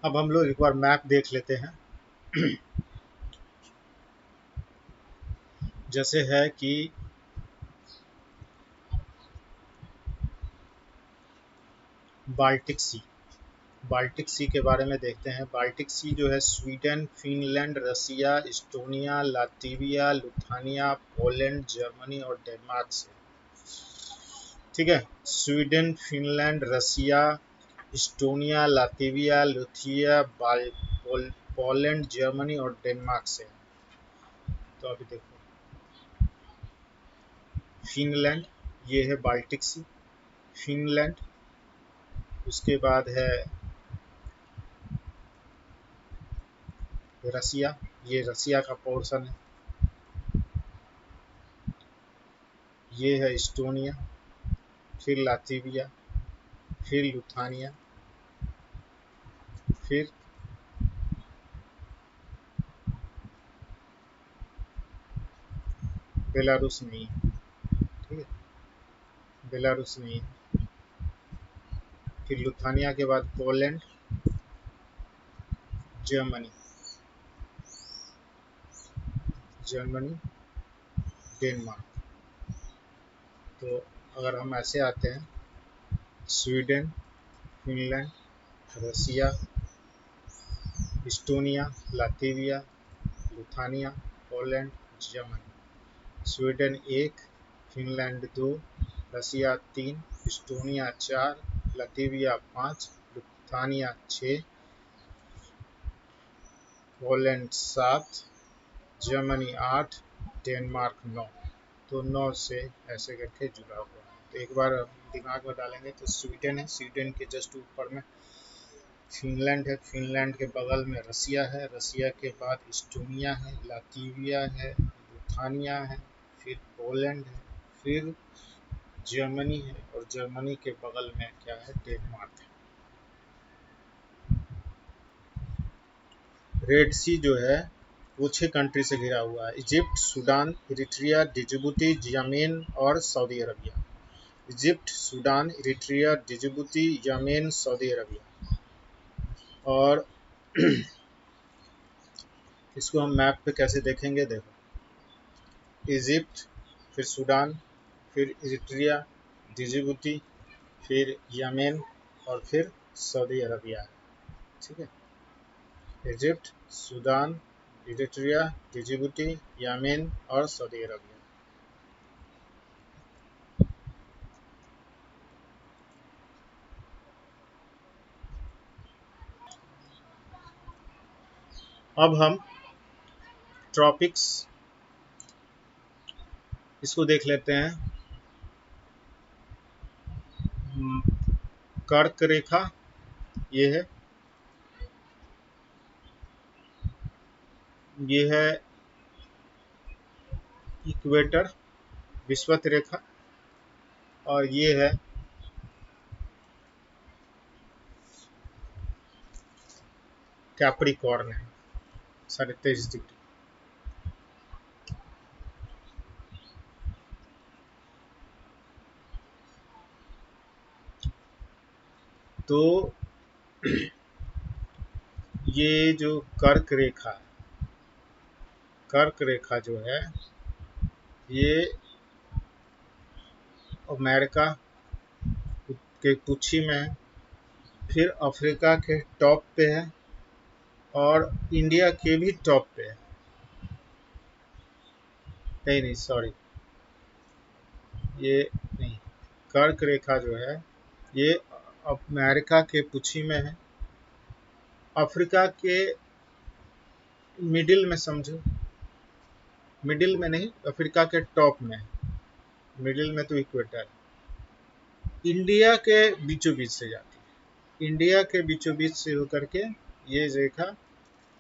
अब हम लोग एक बार मैप देख लेते हैं। जैसे है कि बाल्टिक सी, बाल्टिक सी के बारे में देखते हैं। बाल्टिक सी जो है Sweden, Finland, Russia, Estonia, Latvia, Lithuania, Poland, Germany और डेनमार्क से। ठीक है, Sweden, Finland, Russia, Estonia, Latvia, Lithuania, Poland, Germany और डेनमार्क से। तो अभी देखो, फिनलैंड, ये है बाल्टिक सी, फिनलैंड। उसके बाद है रसिया, ये रसिया का पोर्शन है। ये है इस्टोनिया, फिर लातविया, फिर लुथानिया, फिर बेलारूस नहीं है। ठीक है, बेलारूस नहीं है। फिर लुथानिया के बाद पोलैंड, जर्मनी, जर्मनी, डेनमार्क। तो अगर हम ऐसे आते हैं, Sweden, Finland, Russia, Estonia, Latvia, Lithuania, Poland, Germany. Sweden 1, Finland 2, Russia 3, Estonia 4, Latvia 5, Lithuania 6, Poland 7, Germany 8, Denmark 9। तो 9 से ऐसे करके जुड़ा हुआ है। तो एक बार दिमाग में डालेंगे तो स्वीडन है, स्वीडन के जस्ट ऊपर में फिनलैंड है, फिनलैंड के बगल में रसिया है, रसिया के बाद इस्टोनिया है, लातविया है, लुथानिया है, फिर पोलैंड है, फिर जर्मनी है और जर्मनी के बगल में क्या है, डेनमार्क है। रेड सी जो है वो 6 कंट्री से घिरा हुआ है: Egypt, Sudan, Eritrea, Djibouti, Yemen और Saudi Arabia. Egypt, Sudan, Eritrea, Djibouti, Yemen, Saudi Arabia. और इसको हम मैप पे कैसे देखेंगे, देखो, इजिप्ट, फिर सूडान, फिर इरिट्रिया, डिजिबुटी, फिर यमेन और फिर सऊदी अरबिया। ठीक है, Egypt, Sudan, Eritrea, Djibouti, Yemen और सऊदी अरबिया। अब हम ट्रॉपिक्स इसको देख लेते हैं। कर्क रेखा ये है, ये है इक्वेटर, विषुवत रेखा, और ये है कैप्रिकॉर्न है, 23.5 डिग्री। तो ये जो कर्क रेखा, कर्क रेखा जो है ये अमेरिका के कुची में है, फिर अफ्रीका के टॉप पे है और इंडिया के भी टॉप पे है। नहीं नहीं सॉरी, ये नहीं, कर्क रेखा जो है ये अमेरिका के पुछी में है, अफ्रीका के मिडिल में समझो, मिडिल में नहीं, अफ्रीका के टॉप में, मिडिल में तो इक्वेटर, इंडिया के बीचों बीच से जाती है, इंडिया के बीचों बीच से होकर के ये रेखा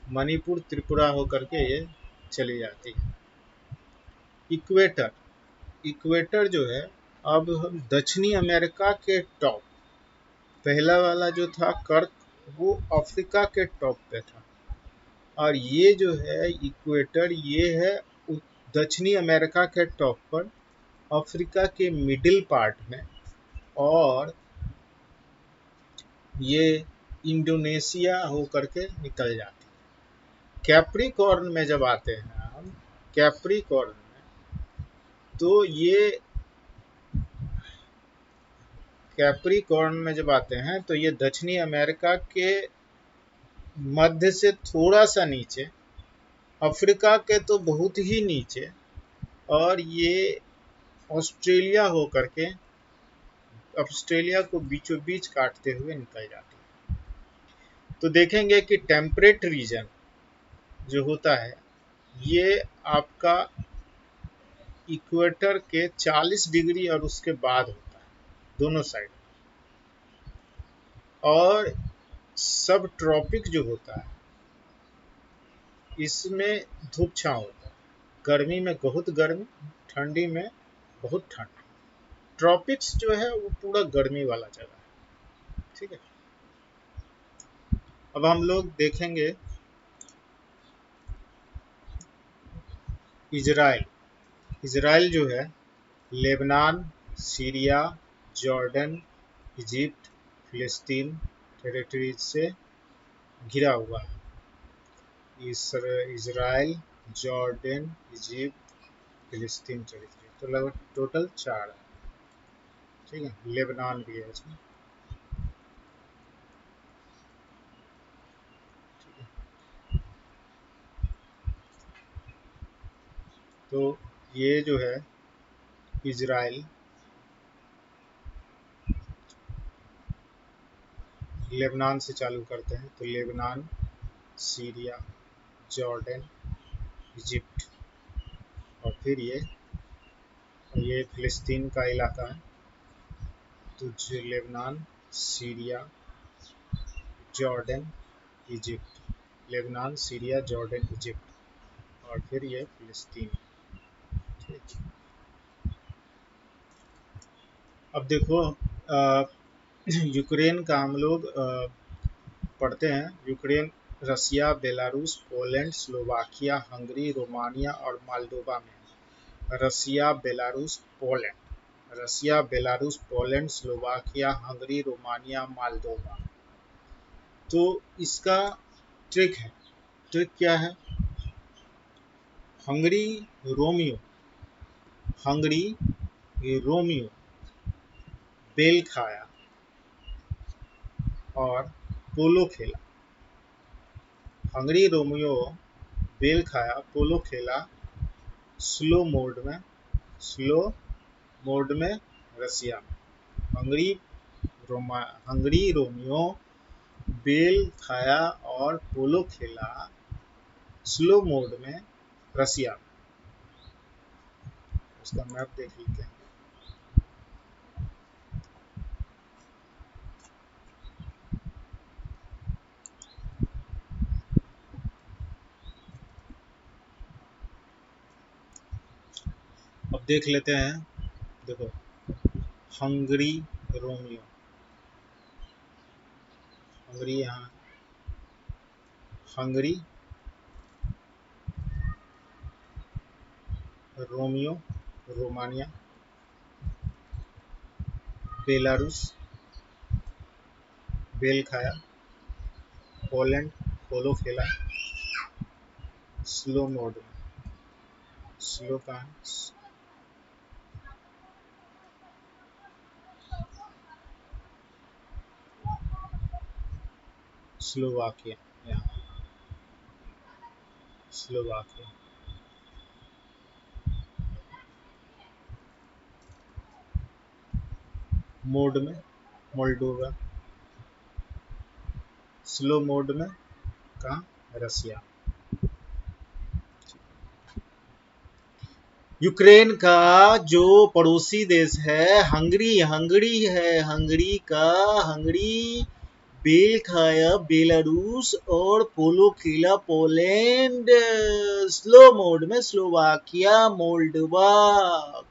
मणिपुर त्रिपुरा होकर के ये चली जाती है। इक्वेटर, इक्वेटर जो है, अब दक्षिणी अमेरिका के टॉप, पहला वाला जो था कर्क वो अफ्रीका के टॉप पे था, और ये जो है इक्वेटर ये है दक्षिणी अमेरिका के टॉप पर, अफ्रीका के मिडिल पार्ट में, और ये इंडोनेशिया होकर के निकल जाती है। कैप्रिकॉर्न में जब आते हैं हम, कैप्रिकॉर्न में, तो ये कैप्रिकॉर्न में जब आते हैं तो ये दक्षिणी अमेरिका के मध्य से थोड़ा सा नीचे, अफ्रीका के तो बहुत ही नीचे, और ये ऑस्ट्रेलिया होकर के ऑस्ट्रेलिया को बीचों बीच काटते हुए निकल जाती है। तो देखेंगे कि टेम्परेट रीजन जो होता है ये आपका इक्वेटर के 40 डिग्री और उसके बाद होता है, दोनों साइड। और सब ट्रॉपिक जो होता है इसमें धूप छांव होता है, गर्मी में बहुत गर्मी, ठंडी में बहुत ठंड। ट्रॉपिक्स जो है वो पूरा गर्मी वाला जगह है, ठीक है। अब हम लोग देखेंगे इजराइल। इजराइल जो है लेबनान, सीरिया, जॉर्डन, इजिप्ट, फिलिस्तीन टेरिटरीज से घिरा हुआ है। इजराइल, जॉर्डन, इजिप्ट, फिलिस्तीन टेरिटरी, तो लगभग टोटल 4 है, ठीक है। लेबनान भी है इसमें, ठीक है। तो ये जो है इजराइल, लेबनान से चालू करते हैं तो लेबनान, सीरिया, जॉर्डन, इजिप्ट, और फिर ये फिलिस्तीन का इलाका है। तो Lebanon, Syria, Jordan, Egypt, Lebanon, Syria, Jordan, Egypt, और फिर ये फिलिस्तीन, ठीक। अब देखो यूक्रेन का हम लोग पढ़ते हैं। Ukraine Russia, Belarus, Poland, Slovakia, Hungary, Romania और मालडोवा में है। Russia, Belarus, Poland, Russia, Belarus, Poland, Slovakia, Hungary, Romania, Moldova. तो इसका ट्रिक है, ट्रिक क्या है? हंगरी रोमियो, हंगरी रोमियो बेल खाया और पोलो खेला। हंगरी रोमियो बेल खाया, पोलो खेला स्लो मोड में, स्लो मोड में रसिया में। हंगरी रोमियो बेल खाया और पोलो खेला स्लो मोड में रसिया में। उसका मैप देख लेते हैं। अब देख लेते हैं, देखो हंगरी रोमियो, हंगरी यहाँ, हंगरी रोमियो रोमानिया, बेलारूस बेल खाया, पोलैंड पोलो खेला स्लो मोड में, स्लो का स्लोवाकिया, यहाँ स्लोवाकिया, मोड में मोल्डोवा, स्लो मोड में कहाँ, रसिया। यूक्रेन का जो पड़ोसी देश है हंगरी, हंगरी है, हंगरी का, हंगरी बेल खाया बेलारूस और पोलो खेला पोलैंड, स्लो मोड में स्लोवाकिया, मोल्डोवा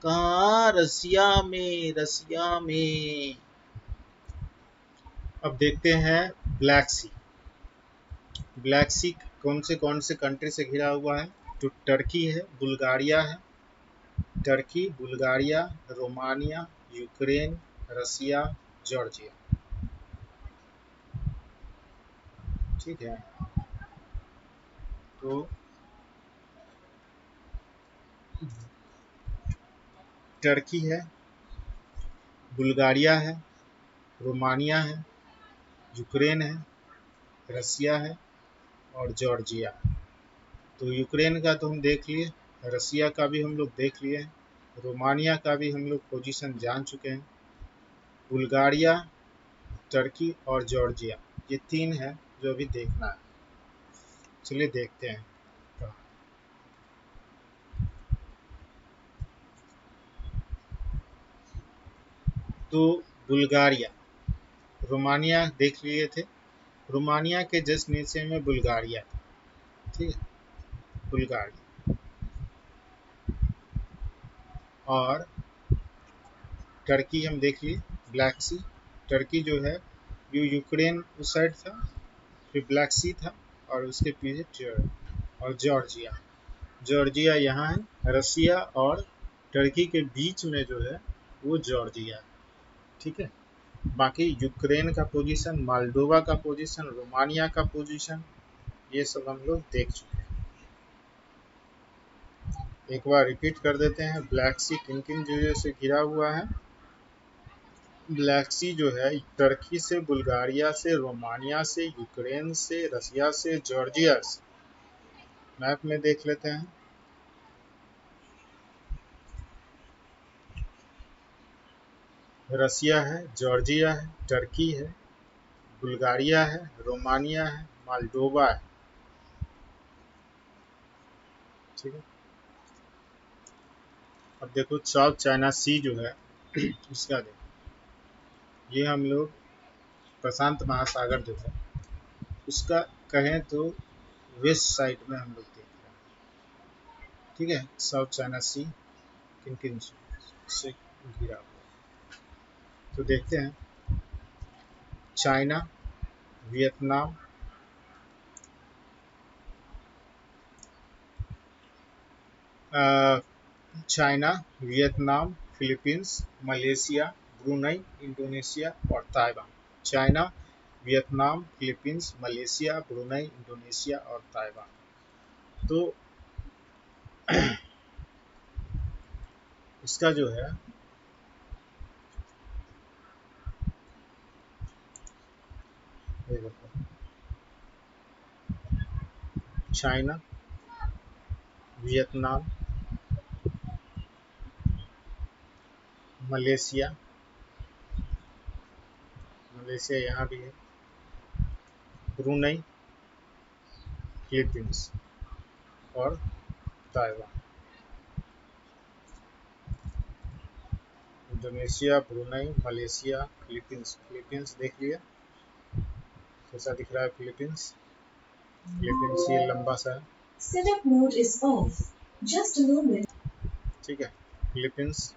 कहाँ, रसिया में, रसिया में। अब देखते हैं ब्लैक सी। ब्लैक सी कौन से कंट्री से घिरा हुआ है? तो टर्की है, बुल्गारिया है, टर्की, बुल्गारिया, रोमानिया, यूक्रेन, रसिया, जॉर्जिया। ठीक है। तो टर्की है, बुल्गारिया है, रोमानिया है, यूक्रेन है, रसिया है और जॉर्जिया। तो यूक्रेन का तो हम देख लिए, रसिया का भी हम लोग देख लिए, रोमानिया का भी हम लोग पोजीशन जान चुके हैं, बुल्गारिया, टर्की और जॉर्जिया, ये 3 है जो अभी देखना है। चलिए देखते हैं। तो बुल्गारिया, रोमानिया देख लिए थे, रोमानिया के जस्ट नीचे में बुल्गारिया, ठीक है, बुल्गारिया। और टर्की हम देख लिए, ब्लैक सी, टर्की जो है यूक्रेन उस साइड था, फिर ब्लैक सी था और उसके पीछे और जॉर्जिया, जॉर्जिया यहाँ है, रसिया और टर्की के बीच में जो है वो जॉर्जिया है, ठीक है। बाकी यूक्रेन का पोजीशन, मालडोवा का पोजीशन, रोमानिया का पोजीशन, ये सब हम लोग देख चुके हैं। एक बार रिपीट कर देते हैं, ब्लैक सी किन किन जगह से घिरा हुआ है। ब्लैक सी जो है टर्की से, बुल्गारिया से, रोमानिया से, यूक्रेन से, रसिया से, जॉर्जिया से। मैप में देख लेते हैं। रसिया है, जॉर्जिया है, टर्की है, बुल्गारिया है, रोमानिया है, मालडोवा है, ठीक है। अब देखो साउथ चाइना सी जो है इसका देखो, ये हम लोग प्रशांत महासागर जो है उसका कहें तो वेस्ट साइड में हम लोग देख रहे हैं, ठीक है। साउथ चाइना सी किन किन से घिरा हुआ, तो देखते हैं। China, Vietnam, China, Vietnam, Philippines, Malaysia, Brunei, Indonesia और Taiwan. China, Vietnam, Philippines, Malaysia, Brunei, Indonesia और ताइवान। तो इसका जो है चाइना, वियतनाम, मलेशिया, मलेशिया यहाँ भी है, ब्रुनई, फिलीपींस और Taiwan. Indonesia, Brunei, Malaysia, Philippines. Philippines देख लिया, कैसा दिख रहा है फिलीपींस। फिलीपींस ये लंबा सा है, setup mode is of, just a moment, ठीक है। फिलीपींस।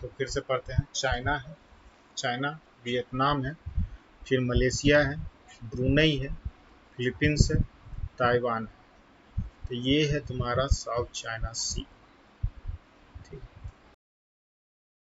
तो फिर से पढ़ते हैं। चाइना है, चाइना, वियतनाम है, फिर मलेशिया है, ब्रुनई है, फिलीपींस है, ताइवान है। तो ये है तुम्हारा साउथ चाइना सी।